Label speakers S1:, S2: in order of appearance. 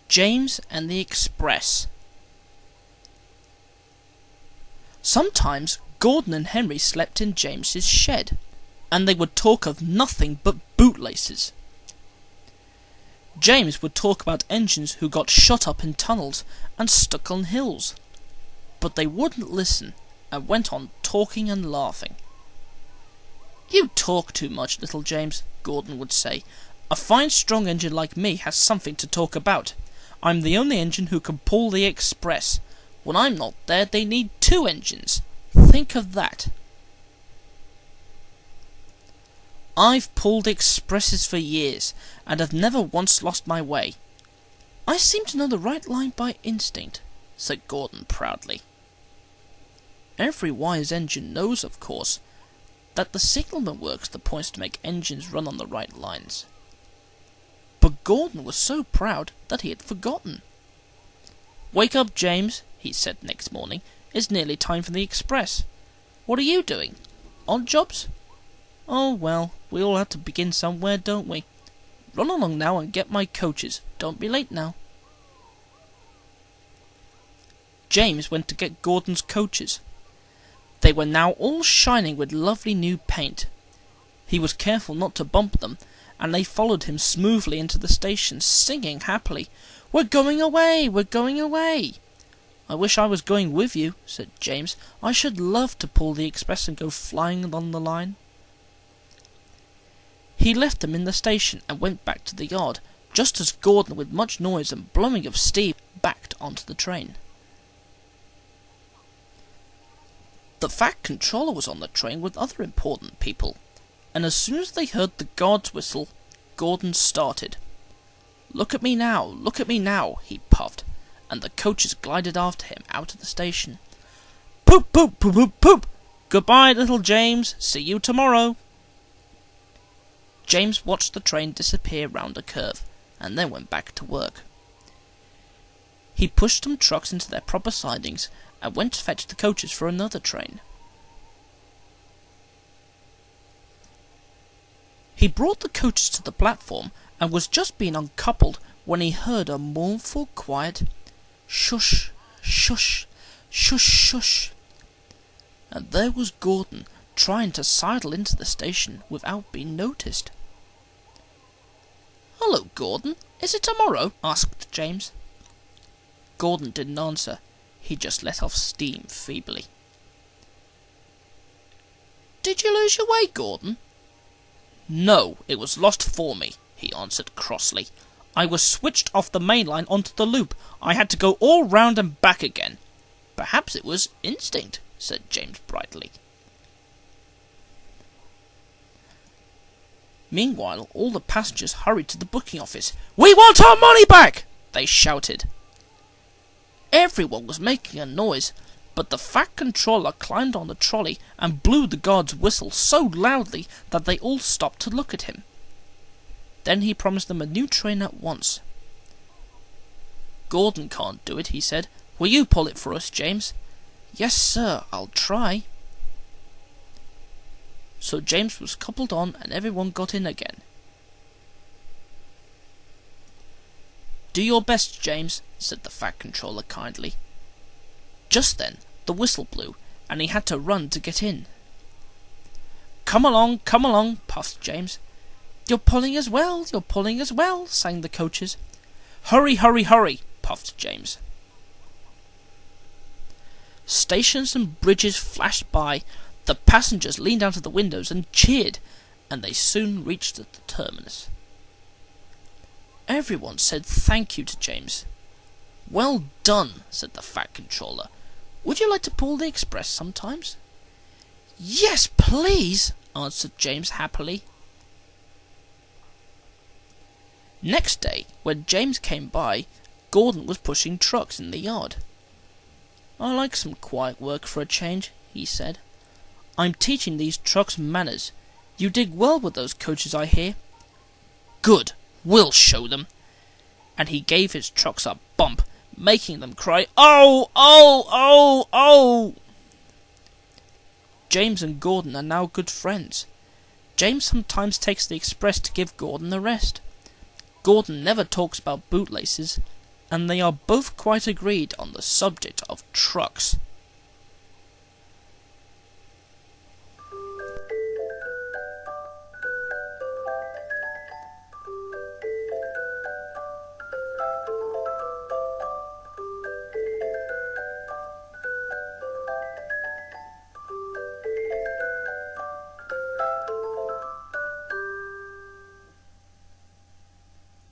S1: James and the Express. Sometimes Gordon and Henry slept in James's shed, and they would talk of nothing but bootlaces. James would talk about engines who got shut up in tunnels and stuck on hills, but they wouldn't listen and went on talking and laughing. "You talk too much, little James," Gordon would say. "A fine strong engine like me has something to talk about. I'm the only engine who can pull the Express. When I'm not there, they need 2 engines. Think of that." "I've pulled expresses for years, and have never once lost my way. I seem to know the right line by instinct," said Gordon proudly. Every wise engine knows, of course, that the signalman works the points to make engines run on the right lines. But Gordon was so proud that he had forgotten. "Wake up, James," he said next morning. "It's nearly time for the Express. What are you doing? Odd jobs? Oh, well, we all have to begin somewhere, don't we? Run along now and get my coaches. Don't be late now." James went to get Gordon's coaches. They were now all shining with lovely new paint. He was careful not to bump them, and they followed him smoothly into the station, singing happily, "We're going away! We're going away!" "I wish I was going with you," said James. "I should love to pull the Express and go flying along the line." He left them in the station and went back to the yard, just as Gordon, with much noise and blowing of steam, backed onto the train. The Fat Controller was on the train with other important people, and as soon as they heard the guard's whistle, Gordon started. "Look at me now, look at me now," he puffed, and the coaches glided after him out of the station. "Poop, poop, poop, poop, poop! Goodbye, little James. See you tomorrow." James watched the train disappear round a curve, and then went back to work. He pushed some trucks into their proper sidings, and went to fetch the coaches for another train. He brought the coaches to the platform, and was just being uncoupled when he heard a mournful, quiet shush, shush, shush, shush. And there was Gordon, trying to sidle into the station without being noticed. "Hello, Gordon. Is it tomorrow?" asked James. Gordon didn't answer. He just let off steam feebly. "Did you lose your way, Gordon?" "No, it was lost for me," he answered crossly. "I was switched off the main line onto the loop. I had to go all round and back again." "Perhaps it was instinct," said James brightly. Meanwhile, all the passengers hurried to the booking office. "We want our money back!" they shouted. Everyone was making a noise, but the Fat Controller climbed on the trolley and blew the guard's whistle so loudly that they all stopped to look at him. Then he promised them a new train at once. "Gordon can't do it," he said. "Will you pull it for us, James?" "Yes, sir, I'll try." So James was coupled on, and everyone got in again. "Do your best, James," said the Fat Controller kindly. Just then the whistle blew, and he had to run to get in. come along, puffed James. "You're pulling as well, you're pulling as well," sang the coaches. "Hurry, hurry, hurry," puffed James. Stations and bridges flashed by. The passengers leaned out of the windows and cheered, and they soon reached the terminus. Everyone said thank you to James. "Well done," said the Fat Controller. "Would you like to pull the Express sometimes?" "Yes, please," answered James happily. Next day, when James came by, Gordon was pushing trucks in the yard. "I like some quiet work for a change," he said. "I'm teaching these trucks manners. You dig well with those coaches, I hear." "Good, we'll show them." And he gave his trucks a bump, making them cry, "Oh, oh, oh, oh!" James and Gordon are now good friends. James sometimes takes the Express to give Gordon a rest. Gordon never talks about bootlaces. and they are both quite agreed on the subject of trucks.